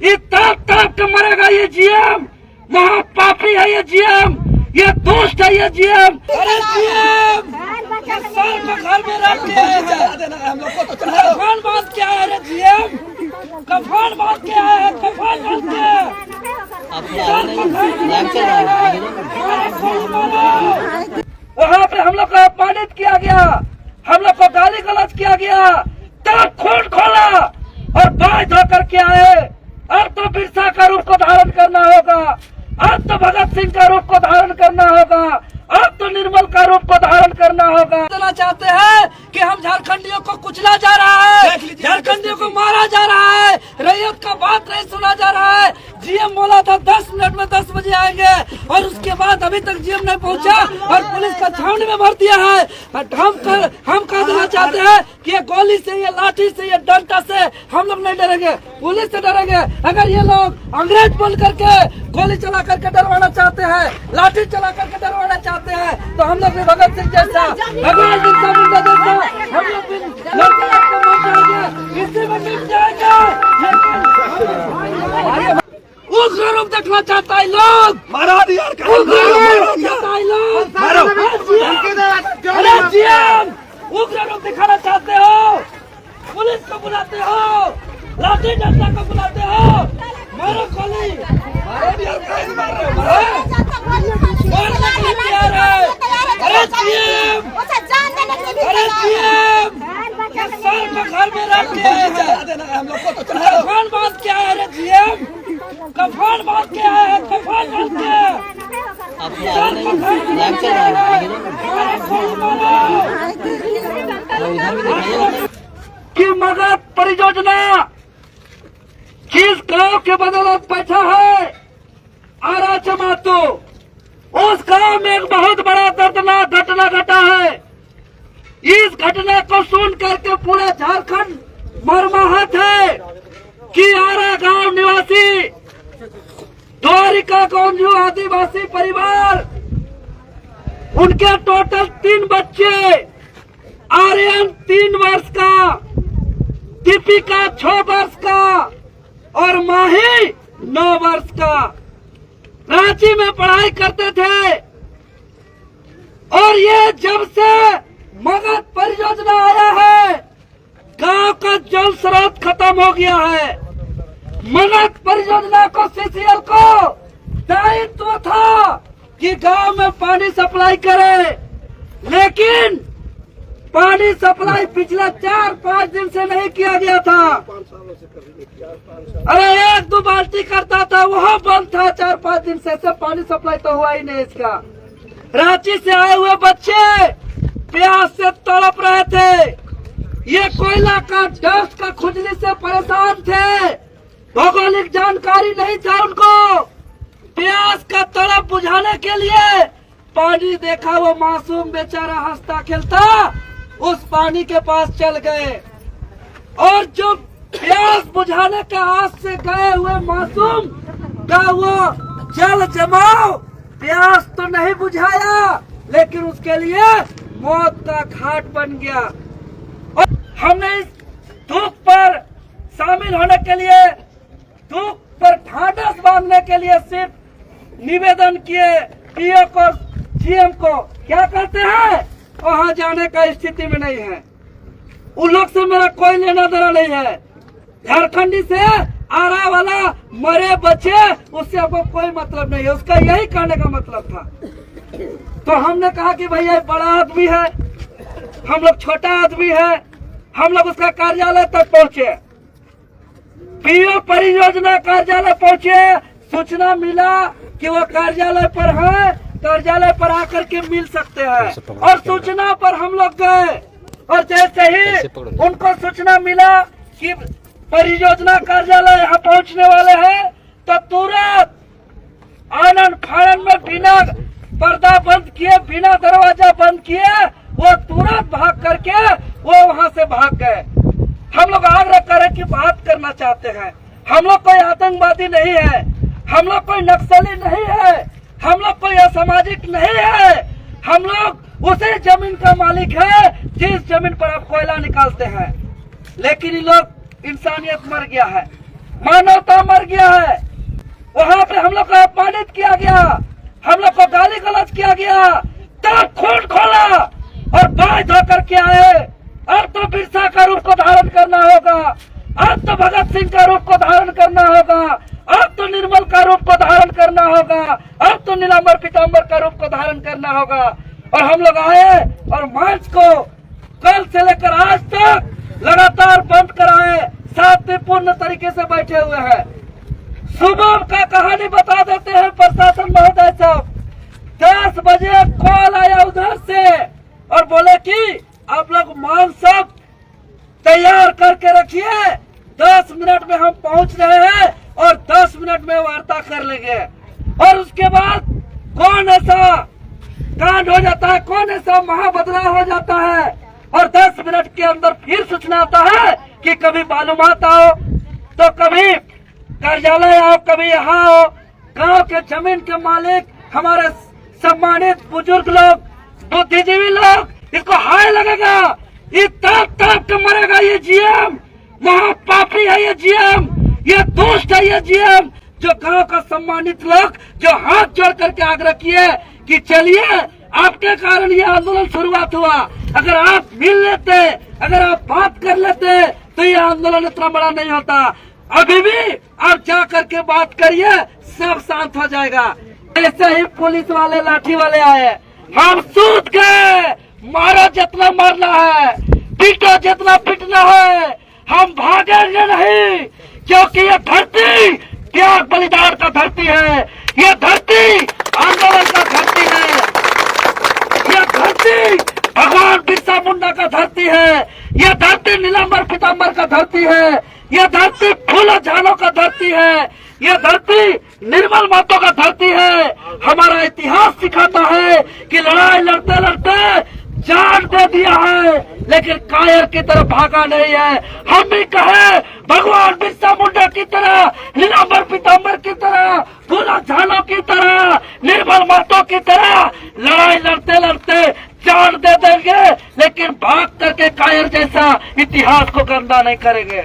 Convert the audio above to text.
ये तड़प तड़प के मरेगा ये जीएम। महापापी है ये जीएम, ये दुष्ट है ये जीएम। अरे जीएम साल में घर में रख के कफन बांध के आया है जीएम, कफन बांध के आया है, कफन बांध के। वहाँ पे हम लोग को अपमानित किया गया, हम लोग को गाली गलौज किया गया, तब खून खोला और बाज होकर के आए। अब तो बिरसा का रूप को धारण करना होगा, अब तो भगत सिंह का रूप को धारण करना होगा, अब तो निर्मल का रूप को धारण करना होगा। कहना चाहते हैं कि हम झारखंडियों को कुचला जा रहा है, झारखंडियों को मारा जा रहा है, रैयत का बात नहीं सुना जा रहा है। जीएम बोला था 10 मिनट में 10 बजे आएंगे और उसके बाद अभी तक जीएम नहीं पहुंचा और पुलिस का छावनी में भर दिया है। हम कह देना चाहते हैं कि ये गोली से, ये लाठी से, ये डंडा से हम लोग नहीं डरेंगे, पुलिस से डरेंगे। अगर ये लोग अंग्रेज बोल करके गोली चला करके डरवाना चाहते हैं, लाठी चला करके डरवाना चाहते हैं, तो हम लोग भी भगत सिंह जैसा, भगवान बिरसा मुंडा जैसा हम लोग भी लड़के जाएंगे, इसी में मिट जाएंगे। उग्र रूप देखना चाहता है लोग, मारा दिया चाहता है लोग। अरे जीएम उग्र रूप दिखाना चाहते हो, पुलिस को बुलाते हो, लाठी डंडा को बुलाते हो, मारो गोली, मारो अरे जीएम साल में घर में रख के कफन बांध के आया है जीएम, कफन बांध के आया है, कफन बांध के। मगध परियोजना जिस गांव के बदौलत बैठा है आरा चमातो, उस गांव में एक बहुत बड़ा दर्दनाक घटना घटा है। इस घटना को सुन करके पूरा झारखंड मर्माहत है कि आरा गांव निवासी द्वारिका गोंजू आदिवासी परिवार, उनके टोटल 3 बच्चे, आर्यन 3 वर्ष का, दीपिका 6 वर्ष का और माही 9 वर्ष का, रांची में पढ़ाई करते थे। और ये जब से मगध परियोजना आया है, गांव का जल स्रोत खत्म हो गया है। मगध परियोजना को सीसीएल को दायित्व था कि गांव में पानी सप्लाई करे, लेकिन पानी सप्लाई पिछले 4-5 दिन से नहीं किया गया था। अरे 1-2 बाल्टी करता था, वह बंद था 4-5 दिन से, पानी सप्लाई तो हुआ ही नहीं इसका। रांची से आए हुए बच्चे प्यास से तड़प रहे थे, ये कोयला का डस्ट का खुजली से परेशान थे, भौगोलिक जानकारी नहीं था उनको। प्यास का तड़प बुझाने के लिए पानी देखा, वो मासूम बेचारा हंसता खेलता उस पानी के पास चल गए, और जो प्यास बुझाने के आस से गए हुए मासूम का वो जल जमाव प्यास तो नहीं बुझाया, लेकिन उसके लिए मौत का घाट बन गया। और हमने इस दुख पर शामिल होने के लिए, दुख पर ढांढस बांधने के लिए सिर्फ निवेदन किए पीओ को, जीएम को। क्या कहते हैं, वहाँ जाने का स्थिति में नहीं है, उन लोग से मेरा कोई लेना देना नहीं है। झारखंडी से आरा वाला मरे बचे, उससे आपको कोई मतलब नहीं है, उसका यही कहने का मतलब था। तो हमने कहा कि भैया बड़ा आदमी है, हम लोग छोटा आदमी है, हम लोग उसका कार्यालय तक पहुँचे, पीओ परियोजना कार्यालय पहुँचे, सूचना मिला कि वो कार्यालय पर है, कार्यालय पर आकर के मिल सकते हैं। और सूचना पर हम लोग गए, और जैसे ही उनको सूचना मिला कि परियोजना कार्यालय यहाँ पहुँचने वाले हैं, तो तुरंत आनंद फानन में बिना पर्दा बंद किए, बिना दरवाजा बंद किए, वो तुरंत भाग करके वो वहाँ से भाग गए। हम लोग आग्रह करें कि बात करना चाहते हैं, हम लोग कोई आतंकवादी नहीं है, हम लोग कोई नक्सली नहीं है, हम लोग कोई असामाजिक नहीं है, हम लोग उसी जमीन का मालिक है जिस जमीन पर आप कोयला निकालते हैं। लेकिन ये लोग, इंसानियत मर गया है, मानवता मर गया है। वहाँ पे हम लोग को अपमानित किया गया, हम लोग को गाली गलौज किया गया, तब खून खोला और बाज होकर के आए। अब तो बिरसा का रूप को धारण करना होगा, अब तो भगत सिंह का रूप को धारण करना होगा, अब तो निर्मल का रूप को धारण करना होगा, अब तो नीलांबर पीतांबर का रूप को धारण करना होगा। और हम लोग आए और मंच को कल से लेकर आज तक लगातार बंद कराए, शांतिपूर्ण तरीके से बैठे हुए हैं। सुबह का कहानी बता देते हैं प्रशासन महोदय साहब। 10 बजे कॉल आया उधर से और बोले कि आप लोग मांग सब तैयार करके रखिए, 10 मिनट में हम पहुंच रहे हैं और 10 मिनट में वार्ता कर लेंगे। और उसके बाद कौन ऐसा कांड हो जाता है, कौन ऐसा महाबदलाव हो जाता है और 10 मिनट के अंदर फिर सूचना आता है कि कभी मालूमात आओ तो कभी कार्यालय आओ, कभी यहाँ आओ। गांव के जमीन के मालिक, हमारे सम्मानित बुजुर्ग लोग, बुद्धिजीवी लोग, इसको हाय लगेगा, ये तड़प तड़प के मरेगा ये जीएम, महापापी है ये जीएम, ये दुष्ट है ये जीएम। जो गांव का सम्मानित लोग जो हाथ जोड़ करके आग्रह किए कि चलिए आपके कारण ये आंदोलन शुरुआत हुआ, अगर आप मिल लेते, अगर आप बात कर लेते तो ये आंदोलन इतना बड़ा नहीं होता। अभी भी आप जा करके बात करिए, सब शांत हो जाएगा। ऐसे ही पुलिस वाले लाठी वाले आए, हम सूत गए, मारो जितना मारना है, पीटो जितना पीटना है, हम भागेंगे नहीं, क्योंकि ये धरती त्याग बलिदान का धरती है, ये धरती आंदोलन का धरती है, ये धरती भगवान बिरसा मुंडा का धरती है, ये धरती नीलांबर पीतांबर का धरती है, ये धरती फूलों झालों का धरती है, ये धरती निर्मल मातों का धरती है। हमारा इतिहास सिखाता है कि लड़ाई लड़ते लड़ते जान दे दिया है, लेकिन कायर की तरफ भागा नहीं है। हम भी कहे भगवान बिरसा मुंडा की तरह, नीलांबर पीतांबर की तरह, फूलों झालों की तरह, निर्मल मातों की तरह लड़ाई लड़ते लड़ते जान दे देंगे, लेकिन भाग करके कायर जैसा इतिहास को गंदा नहीं करेंगे।